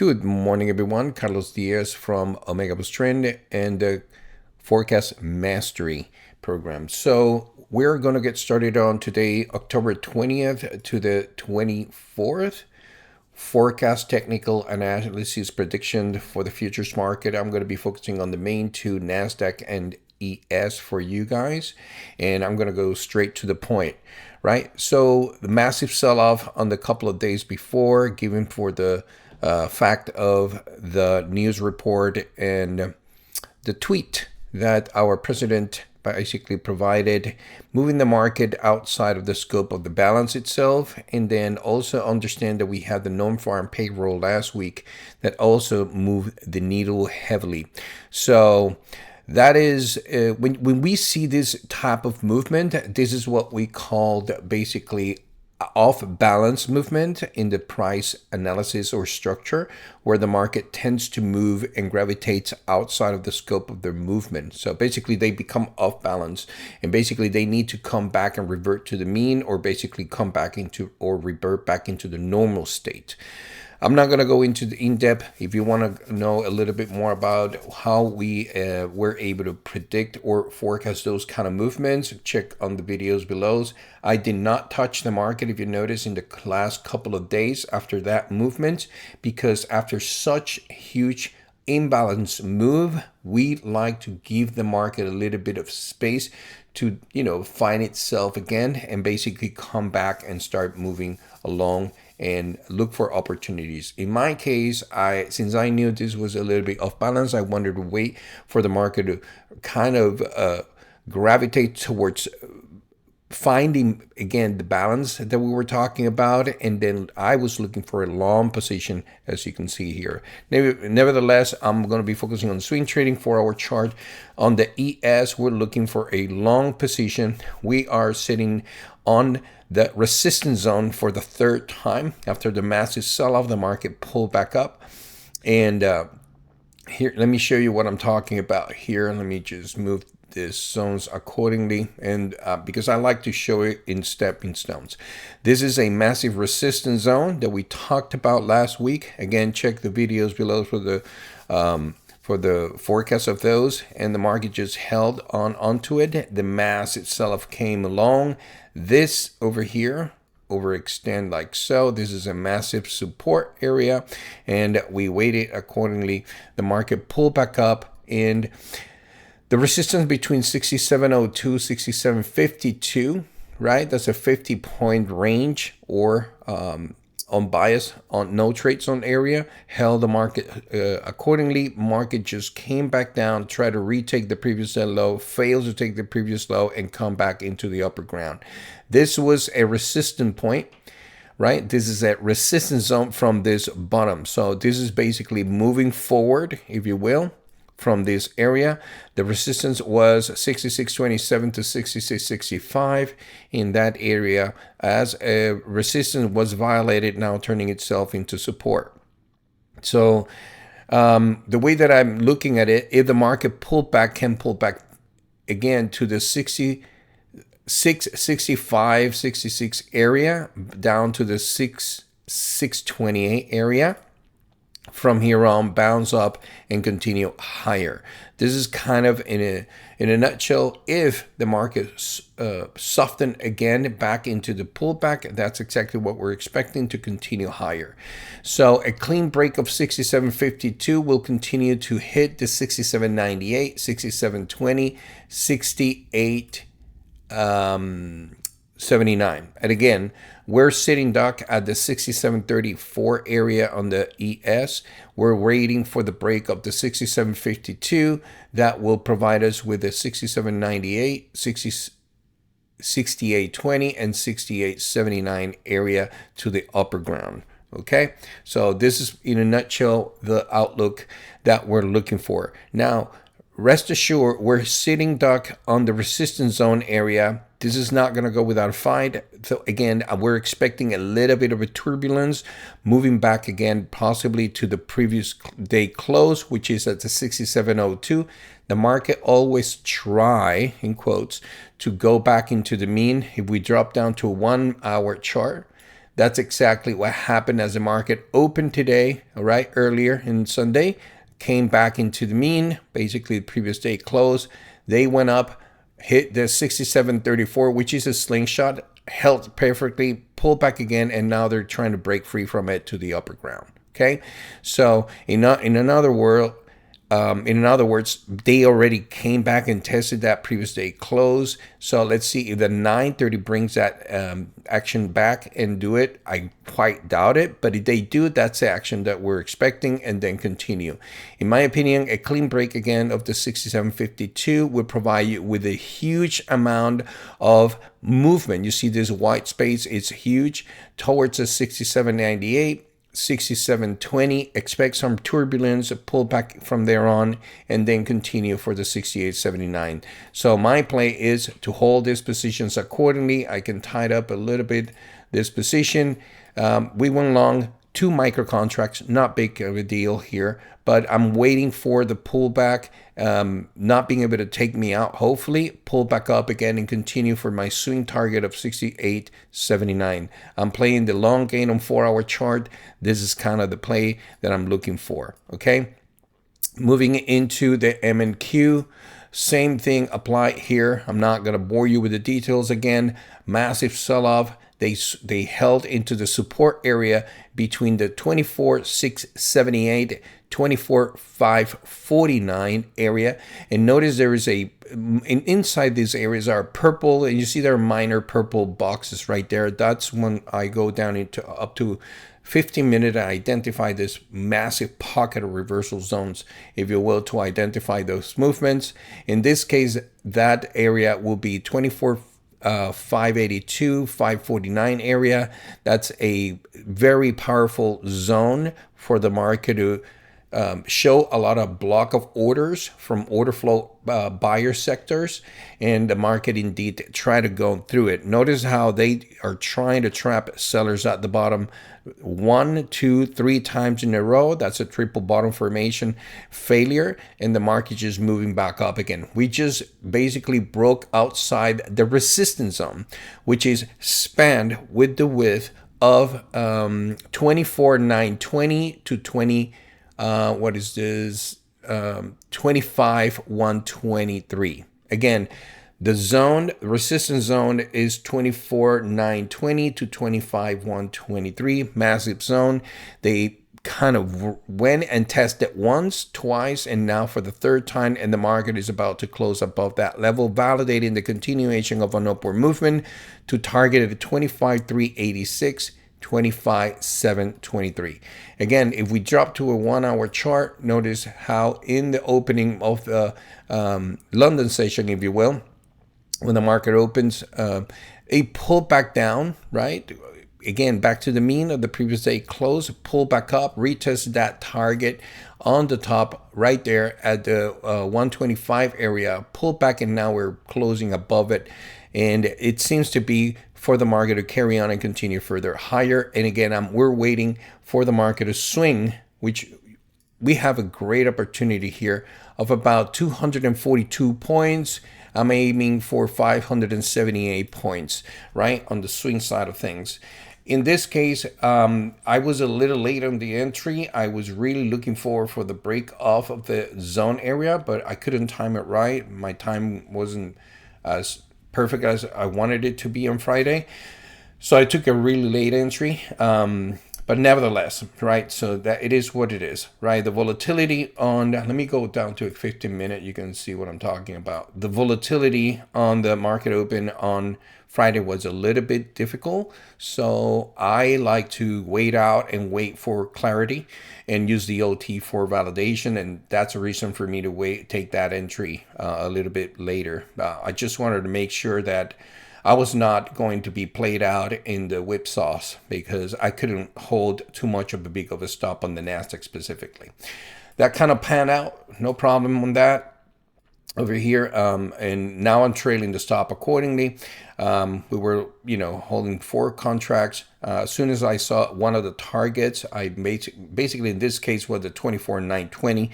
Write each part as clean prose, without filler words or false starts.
Good morning, everyone. Carlos Diaz from Omegavus Trend and the Forecast Mastery program. So we're going to get started on today, October 20th to the 24th. Forecast technical analysis prediction for the futures market. I'm going to be focusing on the main two, Nasdaq and ES for you guys, and I'm going to go straight to the point, right? So the massive sell-off on the couple of days before, given for the fact of the news report and the tweet that our president basically provided, moving the market outside of the scope of the balance itself. And then also understand that we had the non-farm payroll last week that also moved the needle heavily. So that is when we see this type of movement, this is what we called basically off balance movement in the price analysis or structure, where the market tends to move and gravitates outside of the scope of their movement. So basically they become off balance, and basically they need to come back and revert to the mean, or basically come back into or revert back into the normal state. I'm not going to go into the in-depth. If you want to know a little bit more about how we were able to predict or forecast those kind of movements, check on the videos below. I did not touch the market, if you notice, in the last couple of days after that movement, because after such huge imbalance move, we like to give the market a little bit of space to, find itself again and basically come back and start moving along and look for opportunities. In my case, since I knew this was a little bit off balance, I wanted to wait for the market to kind of gravitate towards finding again the balance that we were talking about, and then I was looking for a long position, as you can see here. Nevertheless, I'm going to be focusing on swing trading for our chart. On the ES, we're looking for a long position. We are sitting on the resistance zone for the third time after the massive sell-off. The market pulled back up, and here, let me show you what I'm talking about here. Let me just move these zones accordingly, and because I like to show it in stepping stones. This is a massive resistance zone that we talked about last week. Again, check the videos below for the forecast of those, and the market just held onto it. The mass itself came along. This over here overextend like so. This is a massive support area, and we waited accordingly. The market pulled back up, and the resistance between 6702, 6752, right? That's a 50-point range, or on bias, on no trade zone area, held the market accordingly. Market just came back down, tried to retake the previous low, failed to take the previous low, and come back into the upper ground. This was a resistance point, right? This is a resistance zone from this bottom. So this is basically moving forward, if you will, from this area. The resistance was 66.27 to 66.65 in that area, as a resistance was violated, now turning itself into support. So the way that I'm looking at it, if the market can pull back again to the 65, 66 area, down to the 628 area. From here on, bounce up and continue higher. This is kind of in a nutshell. If the market soften again back into the pullback, that's exactly what we're expecting, to continue higher. So a clean break of 67.52 will continue to hit the 67.98, 67.20, 68.79. And again, we're sitting, Doc, at the 67.34 area on the ES. We're waiting for the break of the 67.52. That will provide us with the 67.98, 68.20, and 68.79 area to the upper ground. Okay, so this is in a nutshell the outlook that we're looking for. Now, rest assured, we're sitting, Doc, on the resistance zone area. This is not going to go without a fight. So again, we're expecting a little bit of a turbulence, moving back again, possibly to the previous day close, which is at the 67.02. The market always try, in quotes, to go back into the mean. If we drop down to a 1 hour chart, That's exactly what happened as the market opened today, all right, earlier in Sunday, came back into the mean, basically the previous day close. They went up, hit the 67.34, which is a slingshot, held perfectly, pulled back again, and now they're trying to break free from it to the upper ground. Okay, so in another words, they already came back and tested that previous day close. So let's see if the 930 brings that action back and do it. I quite doubt it, but if they do, that's the action that we're expecting, and then continue. In my opinion, a clean break again of the 67.52 would provide you with a huge amount of movement. You see this white space, it's huge towards the 67.98. 67.20, expect some turbulence, pull back from there on, and then continue for the 68.79. So my play is to hold these positions accordingly. I can tie it up a little bit this position. We went long 2 micro contracts, not big of a deal here, but I'm waiting for the pullback, not being able to take me out. Hopefully pull back up again and continue for my swing target of 68.79. I'm playing the long gain on 4-hour chart. This is kind of the play that I'm looking for. Okay, moving into the M&Q. Same thing apply here. I'm not going to bore you with the details again. Massive sell-off. They held into the support area between the 24,678, 24,549 area. And notice there is inside these areas are purple, and you see there are minor purple boxes right there. That's when I go down into up to 15 minutes and identify this massive pocket of reversal zones, if you will, to identify those movements. In this case, that area will be 582, 549 area. That's a very powerful zone for the market to show a lot of block of orders from order flow buyer sectors, and the market indeed try to go through it. Notice how they are trying to trap sellers at the bottom 1, 2, 3 times in a row. That's a triple bottom formation failure, and the market just moving back up again. We just basically broke outside the resistance zone, which is spanned with the width of 24,920 to 25,123. Again, the resistance zone is 24,920 to 25,123, massive zone. They kind of went and tested once, twice, and now for the third time, and the market is about to close above that level, validating the continuation of an upward movement to target at 25,386. 25,723. Again, if we drop to a 1-hour chart, notice how in the opening of the London session, if you will, when the market opens, a pull back down, right? Again, back to the mean of the previous day close, pull back up, retest that target on the top right there at the 125 area, pull back, and now we're closing above it. And it seems to be for the market to carry on and continue further higher. And again, we're waiting for the market to swing, which we have a great opportunity here of about 242 points. I'm aiming for 578 points, right, on the swing side of things. In this case, I was a little late on the entry. I was really looking for the break off of the zone area, but I couldn't time it right. My time wasn't as perfect as I wanted it to be on Friday. So I took a really late entry. But nevertheless, right, so that it is what it is, right? The volatility on, let me go down to a 15-minute. You can see what I'm talking about. The volatility on the market open on Friday was a little bit difficult. So I like to wait out and wait for clarity and use the OT for validation. And that's a reason for me to take that entry a little bit later. I just wanted to make sure that I was not going to be played out in the whipsaws because I couldn't hold too much of a big of a stop on the Nasdaq specifically. That kind of panned out, no problem on that over here. And now I'm trailing the stop accordingly. We were, holding 4 contracts. As soon as I saw one of the targets, I basically in this case was the 24,920.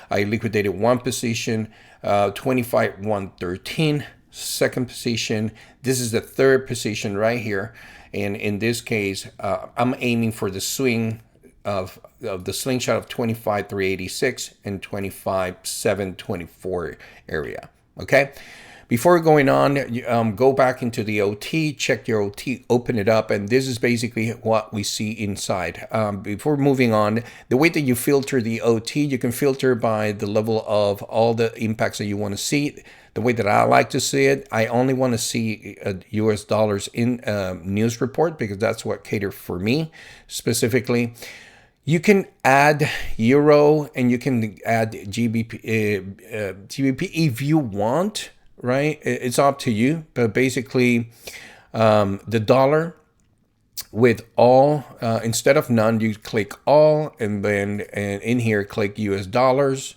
I liquidated one position, 25,113. Second position. This is the third position right here. And in this case, I'm aiming for the swing of the slingshot of 25,386 and 25,724 area. Okay. Before going on, go back into the OT, check your OT, open it up, and this is basically what we see inside. Before moving on, the way that you filter the OT, you can filter by the level of all the impacts that you want to see. The way that I like to see it, I only want to see US dollars in news report because that's what caters for me specifically. You can add euro and you can add GBP if you want, right? It's up to you. But basically, the dollar with all, instead of none, you click all and then in here, click US dollars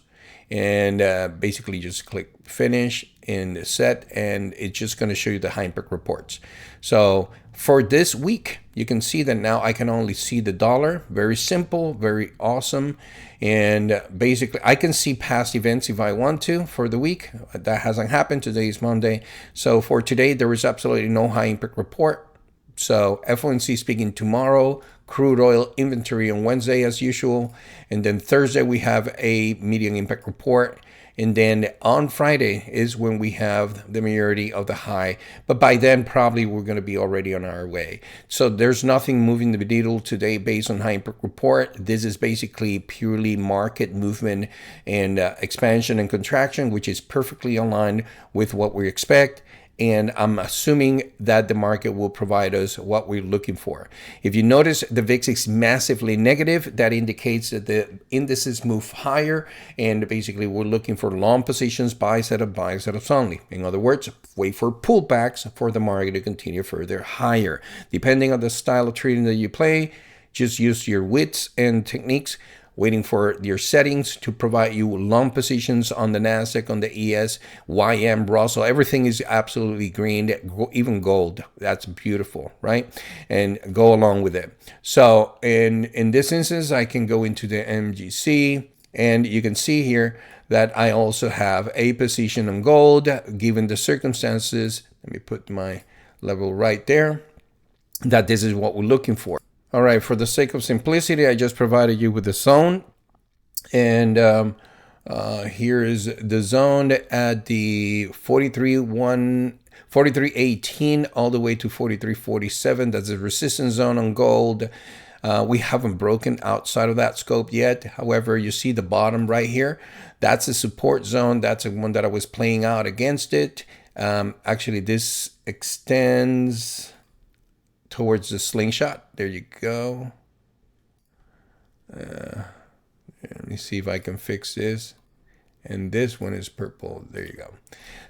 and basically just click finish and set, and it's just going to show you the high impact reports. So for this week, you can see that now I can only see the dollar. Very simple, very awesome. And basically, I can see past events if I want to for the week. That hasn't happened. Today is Monday. So for today, there is absolutely no high impact report. So FOMC speaking tomorrow, crude oil inventory on Wednesday as usual. And then Thursday, we have a medium impact report. And then on Friday is when we have the majority of the high. But by then, probably we're going to be already on our way. So there's nothing moving the needle today based on high impact report. This is basically purely market movement and expansion and contraction, which is perfectly aligned with what we expect. And I'm assuming that the market will provide us what we're looking for. If you notice, the VIX is massively negative. That indicates that the indices move higher. And basically, we're looking for long positions, buy setups only. In other words, wait for pullbacks for the market to continue further higher. Depending on the style of trading that you play, just use your wits and techniques, waiting for your settings to provide you long positions on the Nasdaq, on the ES, YM, Russell. Everything is absolutely green, even gold. That's beautiful, right? And go along with it. So in this instance, I can go into the MGC, and you can see here that I also have a position on gold, given the circumstances. Let me put my level right there, that this is what we're looking for. All right, for the sake of simplicity, I just provided you with the zone. And here is the zone at the 43.18 all the way to 43.47. That's the resistance zone on gold. We haven't broken outside of that scope yet. However, you see the bottom right here. That's a support zone. That's the one that I was playing out against it. Actually, this extends towards the slingshot. There you go. Let me see if I can fix this. And this one is purple. There you go.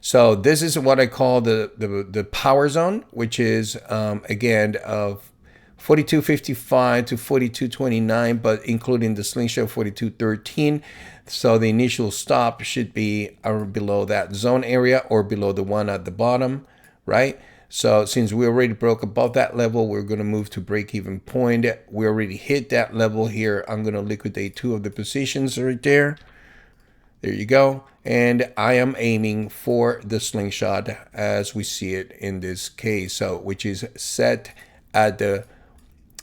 So this is what I call the power zone, which is again of 42.55 to 42.29, but including the slingshot 42.13. So the initial stop should be below that zone area or below the one at the bottom, right? So since we already broke above that level, we're going to move to break-even point. We already hit that level here. I'm going to liquidate two of the positions right there. There you go. And I am aiming for the slingshot as we see it in this case, so which is set at the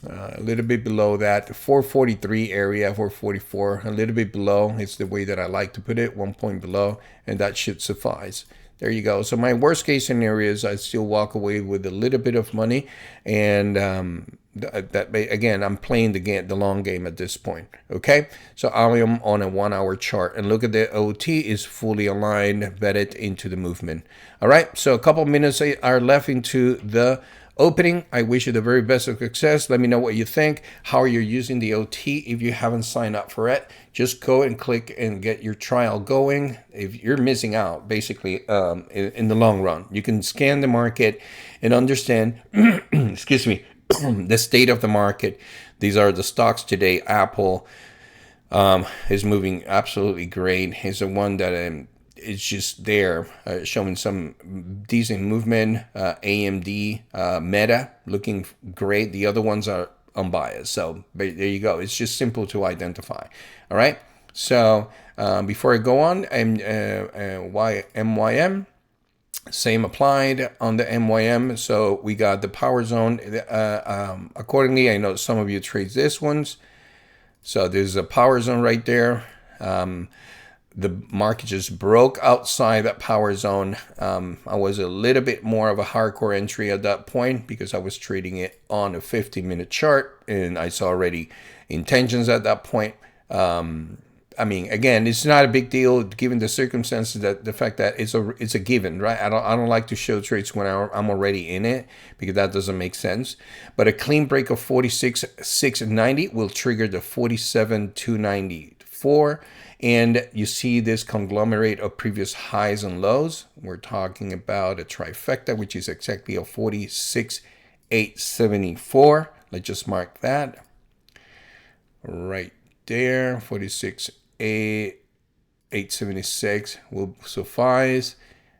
a little bit below that 443 area, 444, a little bit below. It's the way that I like to put it, 1 point below, and that should suffice. There you go. So my worst case scenario is I still walk away with a little bit of money, and that again, I'm playing the long game at this point. Okay, so I am on a 1 hour chart, and look at the OT is fully aligned, vetted into the movement. All right, so a couple minutes are left into the opening. I wish you the very best of success. Let me know what you think, how you're using the OT. If you haven't signed up for it, just go and click and get your trial going. If you're missing out, basically, in the long run, you can scan the market and understand, excuse me, the state of the market. These are the stocks today. Apple is moving absolutely great. It's the one that it's just there, showing some decent movement. AMD, Meta, looking great. The other ones are unbiased. So there you go. It's just simple to identify. All right. So before I go on, MYM, Same applied on the MYM. So we got the power zone. Accordingly, I know some of you trade this ones. So there's a power zone right there. The market just broke outside that power zone. I was a little bit more of a hardcore entry at that point because I was trading it on a 15-minute chart, and I saw already intentions at that point. I mean, again, it's not a big deal given the circumstances, that the fact that it's a given, right? I don't like to show trades when I'm already in it because that doesn't make sense. But a clean break of 46,690 will trigger the 47,294. And you see this conglomerate of previous highs and lows. We're talking about a trifecta, which is exactly a 46,874. Let's just mark that right there. 46,876 will suffice.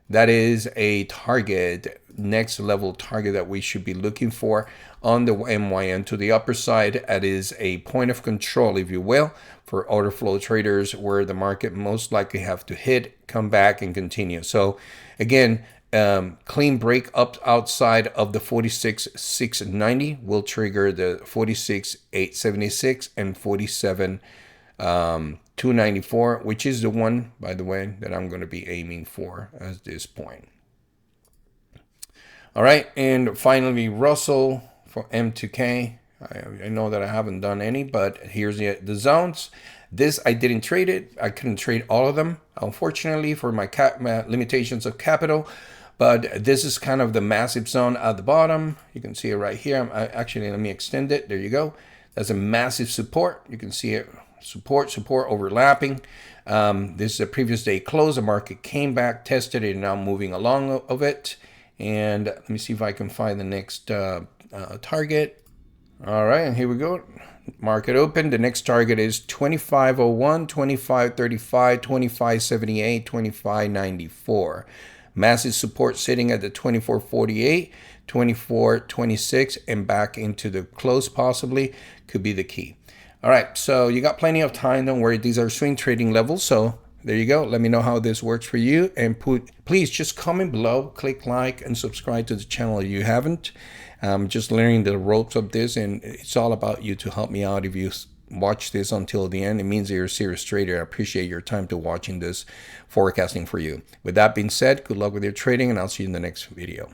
That is a target, next level target that we should be looking for on the MYM to the upper side. That is a point of control, if you will, for order flow traders, where the market most likely have to hit, come back, and continue. So again, clean break up outside of the 46,690 will trigger the 46,876 and 47,294, which is the one, by the way, that I'm going to be aiming for at this point. All right, and finally, Russell for M2K. I know that I haven't done any, but here's the zones. This, I didn't trade it. I couldn't trade all of them, unfortunately, for my limitations of capital. But this is kind of the massive zone at the bottom. You can see it right here. Actually, let me extend it. There you go. That's a massive support. You can see it. Support overlapping. This is a previous day close. The market came back, tested it, and now moving along of it. And let me see if I can find the next target. All right, and here we go. Market open. The next target is 2501, 2535, 2578, 2594. Massive support sitting at the 2448, 2426, and back into the close possibly could be the key. All right, so you got plenty of time. Don't worry, these are swing trading levels. So there you go. Let me know how this works for you. And please just comment below, click like, and subscribe to the channel if you haven't. Just learning the ropes of this, and it's all about you to help me out. If you watch this until the end, it means that you're a serious trader. I appreciate your time to watching this forecasting for you. With that being said, good luck with your trading, and I'll see you in the next video.